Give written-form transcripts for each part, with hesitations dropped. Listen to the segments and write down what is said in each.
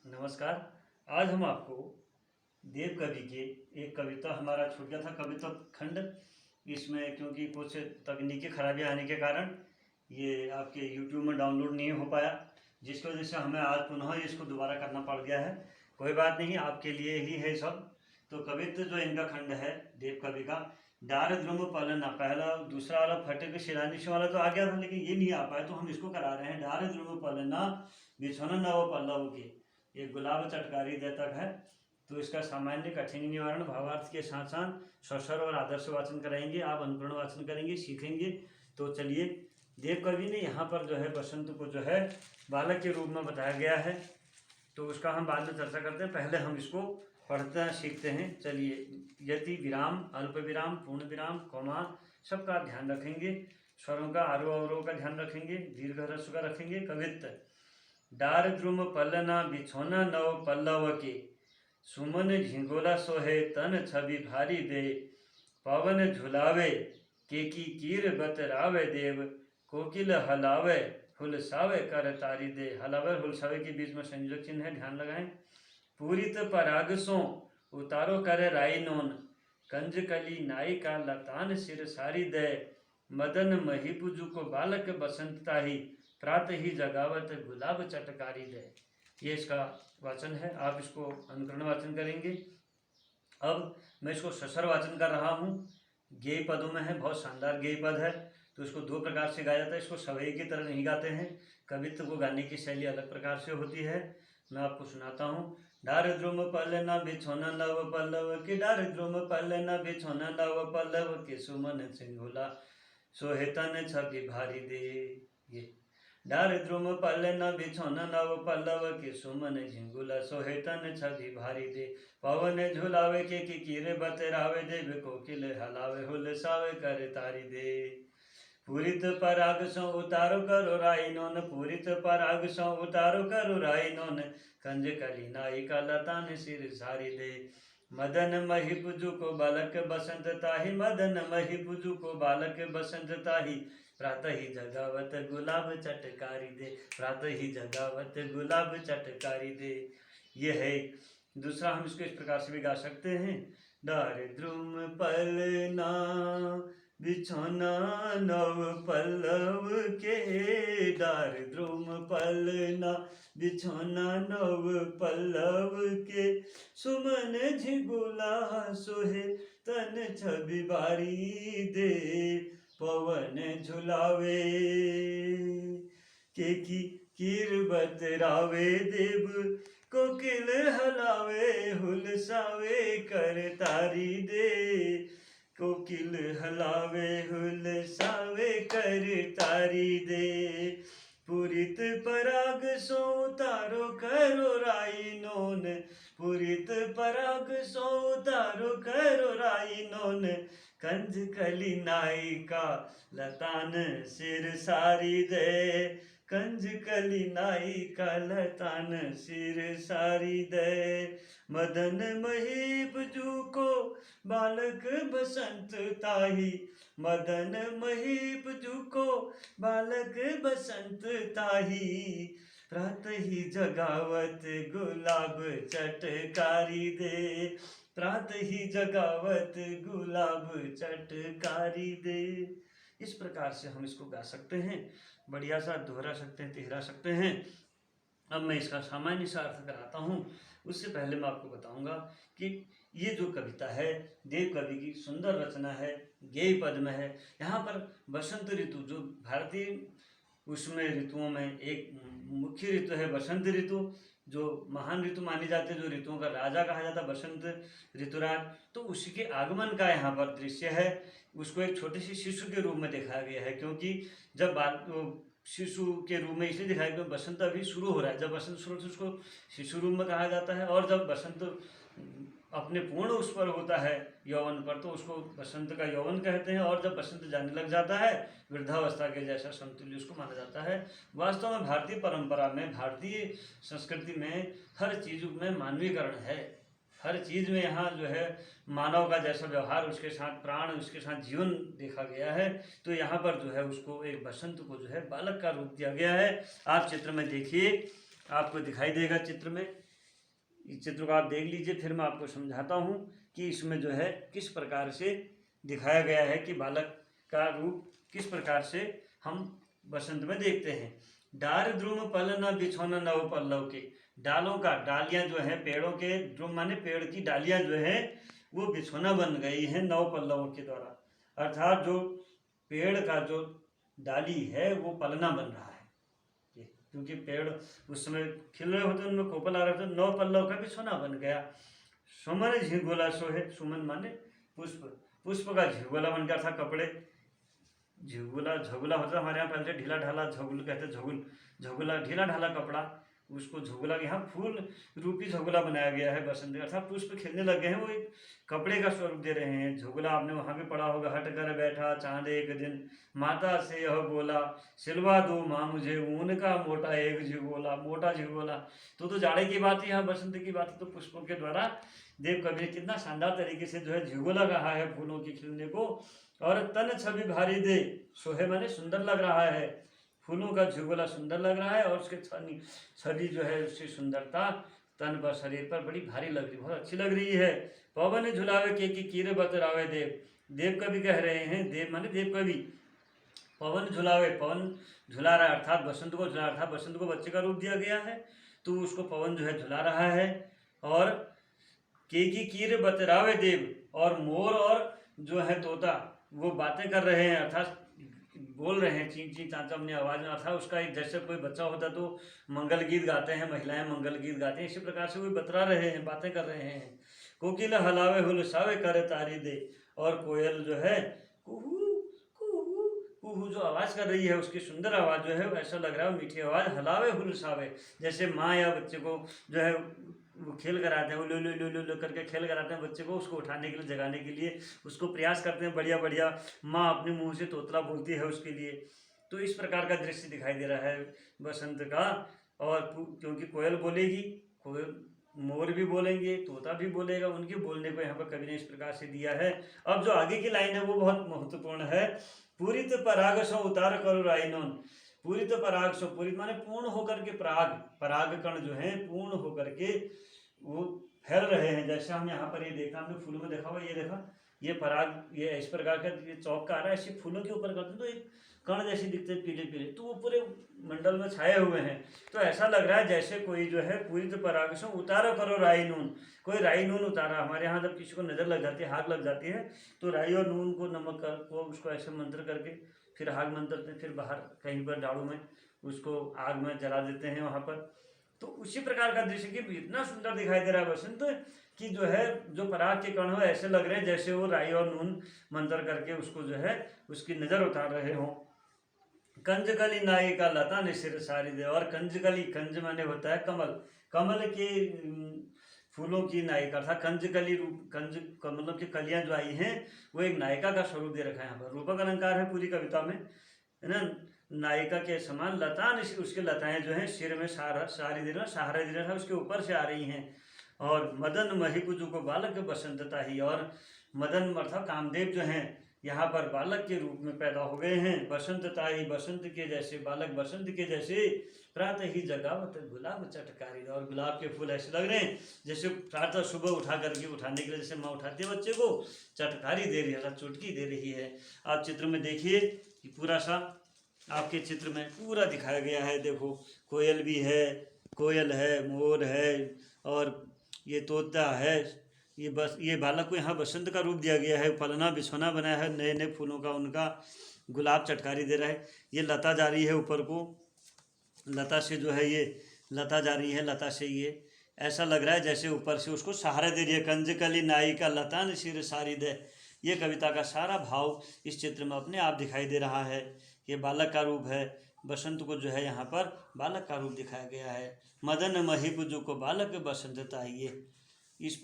नमस्कार। आज हम आपको देव कवि के एक कविता हमारा छूट गया था कविता खंड। इसमें क्योंकि कुछ तकनीकी खराबी आने के कारण ये आपके यूट्यूब में डाउनलोड नहीं हो पाया, जिसकी वजह से हमें आज पुनः इसको दोबारा करना पड़ गया है। कोई बात नहीं, आपके लिए ही है सब। तो कवित्व जो इनका खंड है देव कवि का, डार ध्रुव पलना, पहला दूसरा वाला फटे के शिलान्यास वाला तो आ गया था, लेकिन ये नहीं आ पाया, तो हम इसको करा रहे हैं। डार ध्रुव पलना बिछोना नव पल्लव के, ये गुलाब चटकारी दे तक है। तो इसका सामान्य कठिन निवारण भावार्थ के साथ साथ स्वस्वर और आदर्श वाचन कराएंगे, आप अनुकरण वाचन करेंगे, सीखेंगे। तो चलिए, देव कवि ने यहाँ पर जो है बसंत को जो है बालक के रूप में बताया गया है, तो उसका हम बाद में चर्चा करते हैं। पहले हम इसको पढ़ते हैं, सीखते हैं। चलिए, यति विराम, अल्प विराम, पूर्ण विराम, कौमा सबका ध्यान रखेंगे। स्वरों का आरोह अवरोह का ध्यान रखेंगे, दीर्घ ह्रस्व का रखेंगे। कवित्व, डार द्रुम पलना बिछोना नव पल्लव के, सुमन झिंगोला सोहे तन छवि भारी दे, पवन झुलावे केकी कीर बतरावे देव, कोकिल हलावे हुलसावे कर तारी दे। हलावे और हुलसावे के बीच में संयोजक चिन्ह है, ध्यान लगाएं। पूरित पराग सो उतारो कर राई नोन, कंज कली नाई का लतान सिर सारी दे, मदन महिपुजु को बालक बसंत ताही, प्रात ही जगावत गुलाब चटकारी दे। ये इसका वाचन है, आप इसको अनुकरण वाचन करेंगे। अब मैं इसको ससर वाचन कर रहा हूँ। गेय पदों में है, बहुत शानदार गेय पद है, तो इसको दो प्रकार से गाया जाता है। इसको सवई की तरह नहीं गाते हैं, कवित्व को गाने की शैली अलग प्रकार से होती है। मैं आपको सुनाता हूँ। डार द्रुम पल्लना बिछोना नव पल्लव के, डार द्रुम पल्लना बिछोना नव पल्लव के, सुमन सिंघुला सोहे तन छवि भारी दे। ये डार द्रुम पल्लना बिछोना नव पल्लव के, सुमन झिंगुला सोहे तन छवि भारी दे, पवन झुलावे के कीरे बतरावे देव, कोकिल हलावे हुलसावे कर तारी दे। पूरित पराग सो उतारो करो राई नोन, पूरित पराग सो उतारो करो राई नोन, कंज कली नाई का लतान सिर सारी दे, मदन महिपुजु को बालक बसंत ताही, मदन महिपुजु को बालक बसंत ताही, प्रातः ही जगावत गुलाब चटकारी दे, प्रातः ही जगावत गुलाब चटकारी दे। ये है। दूसरा हम इसको इस प्रकार से भी गा सकते हैं। डार द्रुम पलना बिछोना नव पल्लव के, डार द्रुम पलना बिछोना नव पल्लव के, सुमन झिगुला सोहे तन छवि बारी दे, पवन झुलावे के की कीर बतरावे देव, कोकिल हलावे हुलसावे कर तारी दे, कोकिल हलावे हुलसावे कर तारी दे। पूरित पराग सो उतारो करो राई नोन, पूरित पराग सो उतारो करो राई नोन, कंज कली नाई का लतान सिर सारी दे, कंज कली नाई का लतान सिर सारी दे, मदन महीपजु को बालक बसंत ताही, मदन महीपजु को बालक बसंत ताही, प्रातः ही जगावत गुलाब चटकारी दे, प्रातः ही जगावत गुलाब चटकारी दे। इस प्रकार से हम इसको गा सकते हैं, बढ़िया सा दोहरा सकते हैं, तिहरा सकते हैं। अब मैं इसका सामान्य सा अर्थ कराता हूँ। उससे पहले मैं आपको बताऊंगा कि ये जो कविता है देव कवि की सुंदर रचना है, गेय पद में है। यहाँ पर बसंत ऋतु जो भारतीय उसमें ऋतुओं में एक मुख्य ऋतु है बसंत ऋतु, जो महान ऋतु मानी जाती है, जो ऋतुओं का राजा कहा जाता है बसंत ऋतुराज। तो उसी के आगमन का यहाँ पर दृश्य है। उसको एक छोटे से शिशु के रूप में दिखाया गया है, क्योंकि जब शिशु के रूप में इसलिए दिखाया कि बसंत अभी शुरू हो रहा है। जब बसंत शुरू होता है उसको शिशु रूप में कहा जाता है, और जब बसंत अपने पूर्ण उस पर होता है यौवन पर, तो उसको बसंत का यौवन कहते हैं। और जब बसंत जाने लग जाता है वृद्धावस्था के जैसा समतुल्य उसको माना जाता है। वास्तव में भारतीय परंपरा में, भारतीय संस्कृति में हर चीज़ में मानवीकरण है। हर चीज़ में यहाँ जो है मानव का जैसा व्यवहार, उसके साथ प्राण, उसके साथ जीवन देखा गया है। तो यहाँ पर जो है उसको एक बसंत को जो है बालक का रूप दिया गया है। आप चित्र में देखिए, आपको दिखाई देगा चित्र में। इस चित्र को आप देख लीजिए, फिर मैं आपको समझाता हूँ कि इसमें जो है किस प्रकार से दिखाया गया है कि बालक का रूप किस प्रकार से हम बसंत में देखते हैं। डार द्रुम पल न बिछौना नव पल्लव के, डालों का डालियां जो है पेड़ों के, द्रुम माने पेड़ की डालियां जो है वो बिछौना बन गई है नव पल्लवों के द्वारा, अर्थात जो पेड़ का जो डाली है वो पलना बन रहा है, क्योंकि पेड़ उस समय खिल रहे होते उनमें कोपल आ रहे होते, नौ पल्लव का बिछौना बन गया। सुमन झिगोला सोहे, सुमन माने पुष्प, पुष्प का झिगोला बन गया था कपड़े, झुगुला झगुला होता है हमारे यहाँ पहले ढीला ढाला, झगुल कहते हैं, झगुल झगुला ढीला ढाला कपड़ा, उसको झगुला, यहाँ फूल रूपी झगुला बनाया गया है बसंत, अर्थात पुष्प खिलने लगे हैं, वो एक कपड़े का स्वरूप दे रहे हैं। झगुला आपने वहाँ भी पढ़ा होगा, हट कर बैठा चांद एक दिन, माता से यह बोला, सिलवा दो माँ मुझे ऊन का मोटा एक झिगोला, मोटा झिगोला। तो जाड़े की बात है, यहाँ बसंत की बात है, तो पुष्पों के द्वारा देव कवि ने कितना शानदार तरीके से जो है झिगोला कहा है फूलों के खिलने को। और तन छवि भारी दे, सोहे माने सुंदर लग रहा है, फूलों का झुगला सुंदर लग रहा है, और उसके छवि जो है उसकी सुंदरता तन पर शरीर पर बड़ी भारी लग रही, बहुत अच्छी लग रही है। पवन झुलावे के की कीरे बतरावे देव, देव कवि कह रहे हैं, देव माने देव कवि। पवन झुलावे, पवन झुला रहा है अर्थात बसंत को झुला रहा था, बसंत को बच्चे का रूप दिया गया है तो उसको पवन जो है झुला रहा है। और के की कीर बतरावे देव, और मोर और जो है तोता वो बातें कर रहे हैं, अर्थात बोल रहे हैं ची ची चाचा अपनी आवाज़ में, अर्थात उसका एक जैसे कोई बच्चा होता तो मंगल गीत गाते हैं, महिलाएं मंगल गीत गाते हैं, इसी प्रकार से वो बतरा रहे हैं, बातें कर रहे हैं। कोकिल हलावे हुलसावे करे तारी दे, और कोयल जो है कुहू कुहू कुहू जो आवाज़ कर रही है, उसकी सुंदर आवाज़ जो है ऐसा लग रहा है मीठी आवाज़, हलावे हुलसावे, जैसे माँ या बच्चे को जो है वो खेल कराते हैं, वो लो लो लो लो लो करके खेल कराते हैं बच्चे को, उसको उठाने के लिए जगाने के लिए उसको प्रयास करते हैं, बढ़िया बढ़िया माँ अपने मुंह से तोतला बोलती है उसके लिए। तो इस प्रकार का दृश्य दिखाई दे रहा है बसंत का। और क्योंकि कोयल बोलेगी, कोयल मोर भी बोलेंगे, तोता भी बोलेगा, उनके बोलने को यहाँ पर कवि ने इस प्रकार से दिया है। अब जो आगे की लाइन है वो बहुत महत्वपूर्ण है। पूरित पराग सो उतार करो राइनोन, पूरित पराग सो, पूरित माने पूर्ण होकर के, पराग पराग कण जो है पूर्ण होकर के वो फैल रहे हैं, जैसे हम यहाँ पर ये देखा, हमने फूलों में देखा हुआ, ये देखा ये पराग, ये इस प्रकार का ये चौक का आ रहा है, ऐसे फूलों के ऊपर करते हैं तो एक कण जैसे दिखते हैं पीले पीले, तो वो पूरे मंडल में छाए हुए हैं, तो ऐसा लग रहा है जैसे कोई जो है पूरी पराग से उतारो करो राई नून, कोई राई नून उतारा। हमारे यहाँ जब किसी को नज़र लग जाती है, आग लग जाती है, तो राई और नून को नमक को उसको ऐसे मंत्र करके फिर आग मंत्रते, फिर बाहर कहीं पर झाड़ू में उसको आग में जला देते हैं वहाँ पर। तो उसी प्रकार का दृश्य कि इतना सुंदर दिखाई दे रहा है बसंत कि जो है जो पराग के कण हो ऐसे लग रहे हैं जैसे वो राई और नून मंत्र करके उसको जो है उसकी नज़र उतार रहे हों। कंजकली नायिका लता ने सिर सारी दे, और कंजकली, कंज माने होता है कमल, कमल के फूलों की नायिका था कंजकली रूप, कंज कमलों की कलियां जो आई हैं वो एक नायिका का स्वरूप दे रखा है यहाँ पर, रूपक अलंकार है पूरी कविता में, है ना। नायिका के समान लता ने, उसके लताएं जो हैं सिर में सारी दे रहा, सहारा दे रहा, उसके ऊपर से आ रही हैं। और मदन महिकुजु को बालक बसंतता ही, और मदन अर्थात कामदेव जो हैं यहाँ पर बालक के रूप में पैदा हो गए हैं, बसंतता ही, बसंत के जैसे, बालक बसंत के जैसे, प्रातः ही जगावत गुलाब चटकारी, और गुलाब के फूल ऐसे लग रहे हैं जैसे प्रातः सुबह उठा करके, उठाने के लिए जैसे माँ उठाती है बच्चे को, चटकारी दे रही है, चुटकी दे रही है। आप चित्र में देखिए कि पूरा सा आपके चित्र में पूरा दिखाया गया है, देखो कोयल भी है, कोयल है, मोर है, और ये तोता है, ये बस ये बालक को यहाँ बसंत का रूप दिया गया है, पलना बिछौना बनाया है नए नए फूलों का, उनका गुलाब चटकारी दे रहा है। ये लता जा रही है ऊपर को, लता से जो है ये लता जा रही है, लता से ये ऐसा लग रहा है जैसे ऊपर से उसको सहारा दे रही है। कंजकली नायिका लता ने सिर सारी दे, ये कविता का सारा भाव इस चित्र में अपने आप दिखाई दे रहा है। ये बालक का रूप है, बसंत को जो है यहाँ पर बालक का रूप दिखाया गया है। मदन महिपुजु को बालक बसंतता, ये इस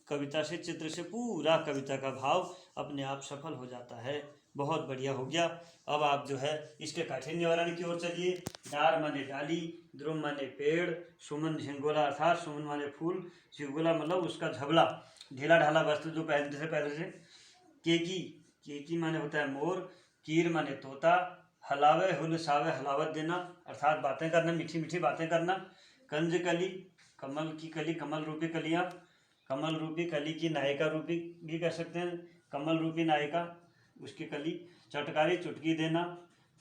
कविता से, चित्र से पूरा कविता का भाव अपने आप सफल हो जाता है। बहुत बढ़िया हो गया। अब आप जो है इसके काठिन्य निवारण की ओर चलिए। डार माने डाली, द्रुम माने पेड़, सुमन झिंगोला अर्थात सुमन माने फूल, झिंगोला मतलब उसका झबला, ढीला ढाला वस्त्र जो पहले से। केकी, केकी माने होता है मोर, कीर माने तोता, हलावे हुलसावे हलावत देना अर्थात बातें करना, मीठी मीठी बातें करना। कंजकली, कमल की कली, कमल रूपी कलियाँ, कमल रूपी कली की नायिका रूपी भी कह सकते हैं, कमल रूपी नायिका, उसकी कली, चटकारी चुटकी देना।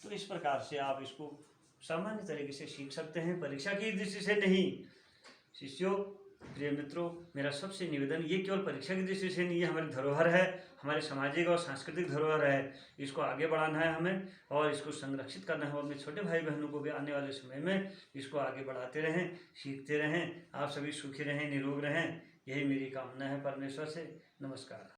तो इस प्रकार से आप इसको सामान्य तरीके से सीख सकते हैं, परीक्षा की दृष्टि से नहीं। शिष्यों, प्रिय मित्रों, मेरा सबसे निवेदन, ये केवल परीक्षा की दृष्टि से नहीं, ये हमारी धरोहर है, हमारे सामाजिक और सांस्कृतिक धरोहर है। इसको आगे बढ़ाना है हमें और इसको संरक्षित करना है और अपने छोटे भाई बहनों को भी आने वाले समय में इसको आगे बढ़ाते रहें, सीखते रहें। आप सभी सुखी रहें, निरोग रहें, यही मेरी कामना है परमेश्वर से। नमस्कार।